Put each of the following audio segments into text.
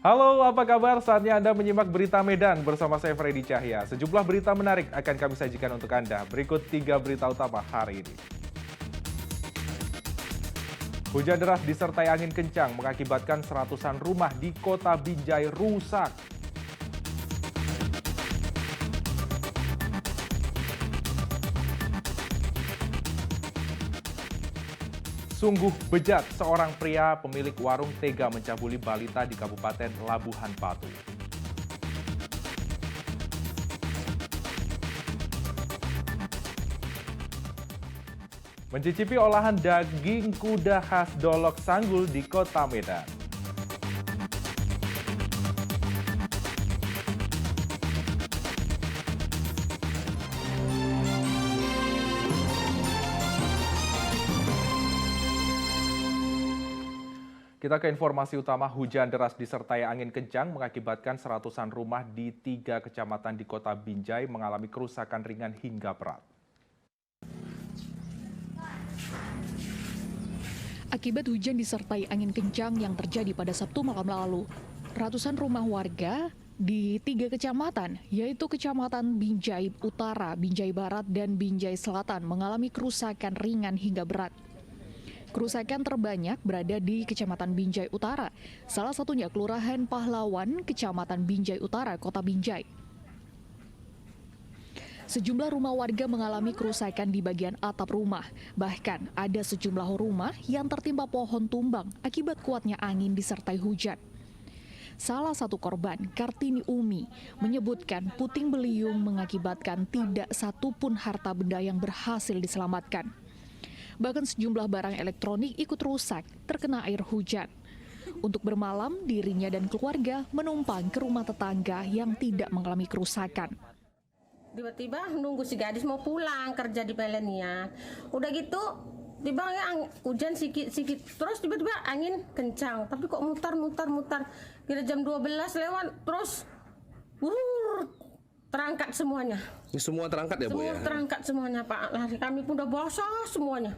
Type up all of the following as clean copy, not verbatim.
Halo, apa kabar? Saatnya Anda menyimak berita Medan bersama saya Freddy Cahya. Sejumlah berita menarik akan kami sajikan untuk Anda. Berikut 3 berita utama hari ini. Hujan deras disertai angin kencang mengakibatkan seratusan rumah di kota Binjai rusak. Sungguh bejat, seorang pria pemilik warung tega mencabuli balita di Kabupaten Labuhan Batu. Mencicipi olahan daging kuda khas Dolok Sanggul di Kota Medan. Kita ke informasi utama, hujan deras disertai angin kencang mengakibatkan seratusan rumah di 3 kecamatan di Kota Binjai mengalami kerusakan ringan hingga berat. Akibat hujan disertai angin kencang yang terjadi pada Sabtu malam lalu, ratusan rumah warga di 3 kecamatan, yaitu Kecamatan Binjai Utara, Binjai Barat, dan Binjai Selatan mengalami kerusakan ringan hingga berat. Kerusakan terbanyak berada di Kecamatan Binjai Utara, salah satunya Kelurahan Pahlawan, Kecamatan Binjai Utara, Kota Binjai. Sejumlah rumah warga mengalami kerusakan di bagian atap rumah. Bahkan ada sejumlah rumah yang tertimpa pohon tumbang akibat kuatnya angin disertai hujan. Salah satu korban, Kartini Umi, menyebutkan puting beliung mengakibatkan tidak satu pun harta benda yang berhasil diselamatkan. Bahkan sejumlah barang elektronik ikut rusak terkena air hujan. Untuk bermalam, dirinya dan keluarga menumpang ke rumah tetangga yang tidak mengalami kerusakan. Tiba-tiba nunggu si gadis mau pulang kerja di Pelenia. Udah gitu, tiba-tiba hujan sikit-sikit. Terus tiba-tiba angin kencang. Tapi kok mutar. Kira jam 12 lewat, terus terangkat semuanya. Ini semua terangkat ya, Bu ya? Semua terangkat semuanya, Pak. Kami pun udah basah semuanya.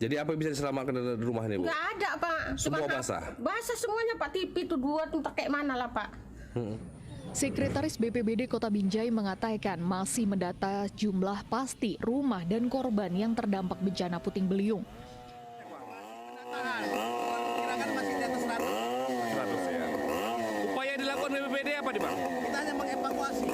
Jadi apa yang bisa diselamatkan dari rumah ini, Bu? Nggak ada, Pak. Semua basah? Basah semuanya, Pak. TV itu 2 entah kayak mana lah, Pak. Sekretaris BPBD Kota Binjai mengatakan masih mendata jumlah pasti rumah dan korban yang terdampak bencana puting beliung. Perkirakan masih di atas 100. 100 ya. Upaya yang dilakukan BPBD apa nih, Bang? Kita hanya mengevakuasi.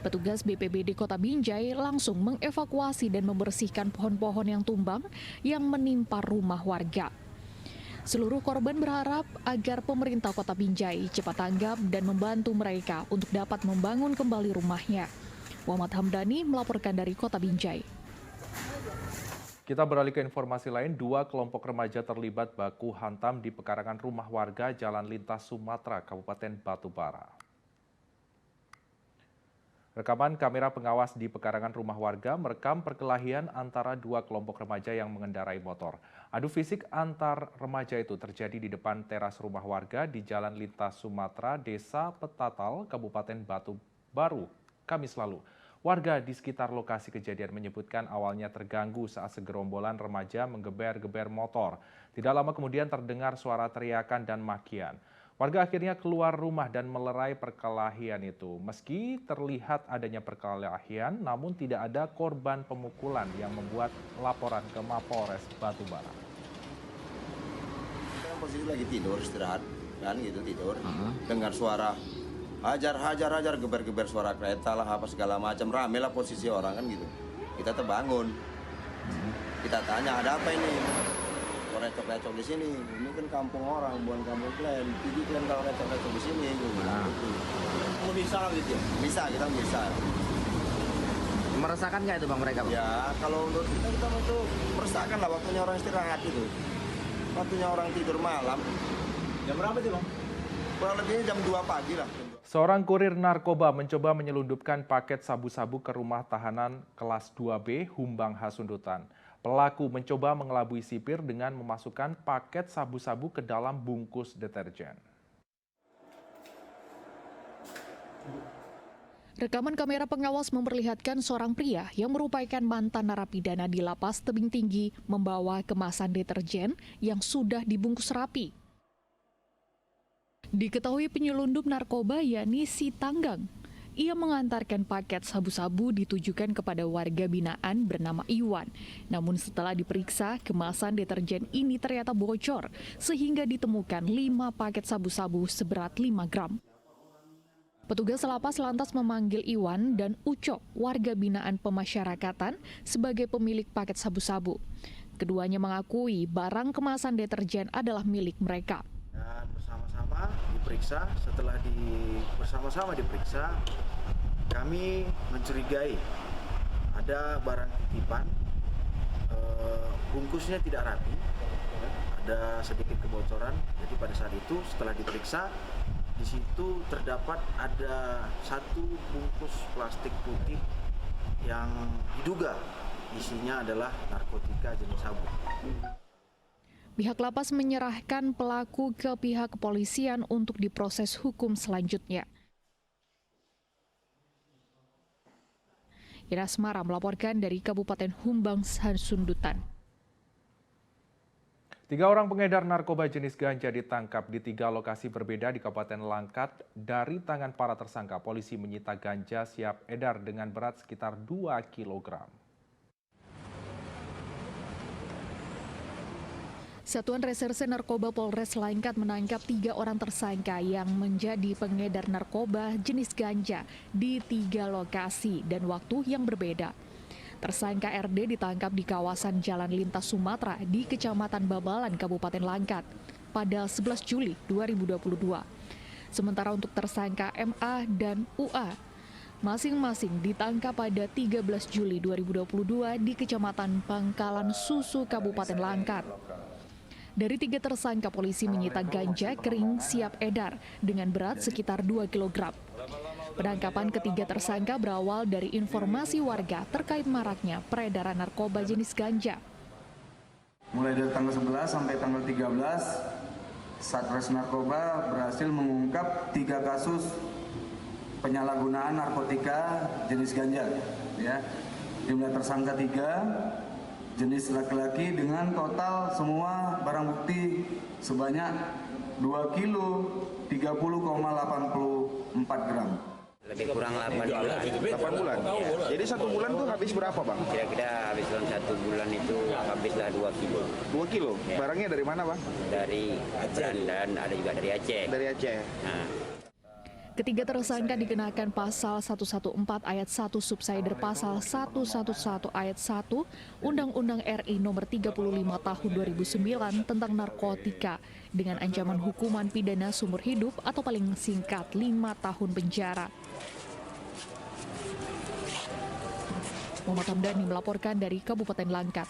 Petugas BPBD Kota Binjai langsung mengevakuasi dan membersihkan pohon-pohon yang tumbang yang menimpa rumah warga. Seluruh korban berharap agar pemerintah Kota Binjai cepat tanggap dan membantu mereka untuk dapat membangun kembali rumahnya. Muhammad Hamdani melaporkan dari Kota Binjai. Kita beralih ke informasi lain, 2 kelompok remaja terlibat baku hantam di pekarangan rumah warga Jalan Lintas Sumatera, Kabupaten Batubara. Rekaman kamera pengawas di pekarangan rumah warga merekam perkelahian antara 2 kelompok remaja yang mengendarai motor. Adu fisik antar remaja itu terjadi di depan teras rumah warga di Jalan Lintas Sumatera, Desa Petatal, Kabupaten Batu Baru, Kamis lalu. Warga di sekitar lokasi kejadian menyebutkan awalnya terganggu saat segerombolan remaja menggeber-geber motor. Tidak lama kemudian terdengar suara teriakan dan makian. Warga akhirnya keluar rumah dan melerai perkelahian itu. Meski terlihat adanya perkelahian, namun tidak ada korban pemukulan yang membuat laporan ke Mapolres Batubara. Kita posisi lagi tidur, istirahat, kan gitu tidur. Dengar suara hajar, geber-geber suara kereta lah, apa segala macam. Rame lah posisi orang kan gitu. Kita terbangun. Kita tanya, ada apa ini? Recok-recok di sini, ini kan kampung orang, bukan kampung kalian. Jadi kalian kalau recok-recok di sini, gitu. Kamu bisa gitu ya? Bisa, kita bisa. Meresahkan nggak itu Bang mereka, Bang? Ya, kalau untuk kita itu meresahkan lah waktunya orang istirahat itu. Waktunya orang tidur malam. Jam berapa sih, Bang? Kurang lebihnya jam 2 pagi lah. Seorang kurir narkoba mencoba menyelundupkan paket sabu-sabu ke rumah tahanan kelas 2B Humbang Hasundutan. Pelaku mencoba mengelabui sipir dengan memasukkan paket sabu-sabu ke dalam bungkus deterjen. Rekaman kamera pengawas memperlihatkan seorang pria yang merupakan mantan narapidana di Lapas Tebing Tinggi membawa kemasan deterjen yang sudah dibungkus rapi. Diketahui penyelundup narkoba yakni si Tanggang. Ia mengantarkan paket sabu-sabu ditujukan kepada warga binaan bernama Iwan. Namun setelah diperiksa, kemasan deterjen ini ternyata bocor sehingga ditemukan 5 paket sabu-sabu seberat 5 gram. Petugas lapas lantas memanggil Iwan dan Ucok, warga binaan pemasyarakatan, sebagai pemilik paket sabu-sabu. Keduanya mengakui barang kemasan deterjen adalah milik mereka. Dan bersama-sama diperiksa, setelah bersama-sama diperiksa, kami mencurigai ada barang titipan, bungkusnya tidak rapi, ada sedikit kebocoran. Jadi pada saat itu setelah diperiksa, di situ terdapat ada 1 bungkus plastik putih yang diduga isinya adalah narkotika jenis sabu. Pihak lapas menyerahkan pelaku ke pihak kepolisian untuk diproses hukum selanjutnya. Ira Asmara melaporkan dari Kabupaten Humbang, Sundutan. 3 orang pengedar narkoba jenis ganja ditangkap di 3 lokasi berbeda di Kabupaten Langkat. Dari tangan para tersangka, polisi menyita ganja siap edar dengan berat sekitar 2 kg. Satuan Reserse Narkoba Polres Langkat menangkap 3 orang tersangka yang menjadi pengedar narkoba jenis ganja di 3 lokasi dan waktu yang berbeda. Tersangka RD ditangkap di kawasan Jalan Lintas Sumatera di Kecamatan Babalan, Kabupaten Langkat pada 11 Juli 2022. Sementara untuk tersangka MA dan UA, masing-masing ditangkap pada 13 Juli 2022 di Kecamatan Pangkalan Susu, Kabupaten Langkat. Dari 3 tersangka, polisi menyita ganja kering siap edar dengan berat sekitar 2 kg. Penangkapan ketiga tersangka berawal dari informasi warga terkait maraknya peredaran narkoba jenis ganja. Mulai dari tanggal 11 sampai tanggal 13, Satres Narkoba berhasil mengungkap 3 kasus penyalahgunaan narkotika jenis ganja. Ya. Jumlah tersangka 3, jenis laki-laki dengan total semua barang bukti sebanyak 2 kilo 30,84 gram. Lebih kurang 8 bulan. 8 bulan? Ya. Jadi 1 bulan tuh habis berapa, Bang? Kira-kira habis dalam 1 bulan itu habislah 2 kilo. 2 kilo? Ya. Barangnya dari mana, Bang? Dari Aceh dan ada juga dari Aceh. Dari Aceh. Nah. Ketiga tersangka dikenakan pasal 114 ayat 1 subsider pasal 111 ayat 1 Undang-Undang RI nomor 35 tahun 2009 tentang narkotika dengan ancaman hukuman pidana seumur hidup atau paling singkat 5 tahun penjara. Muhammad Hamdani melaporkan dari Kabupaten Langkat.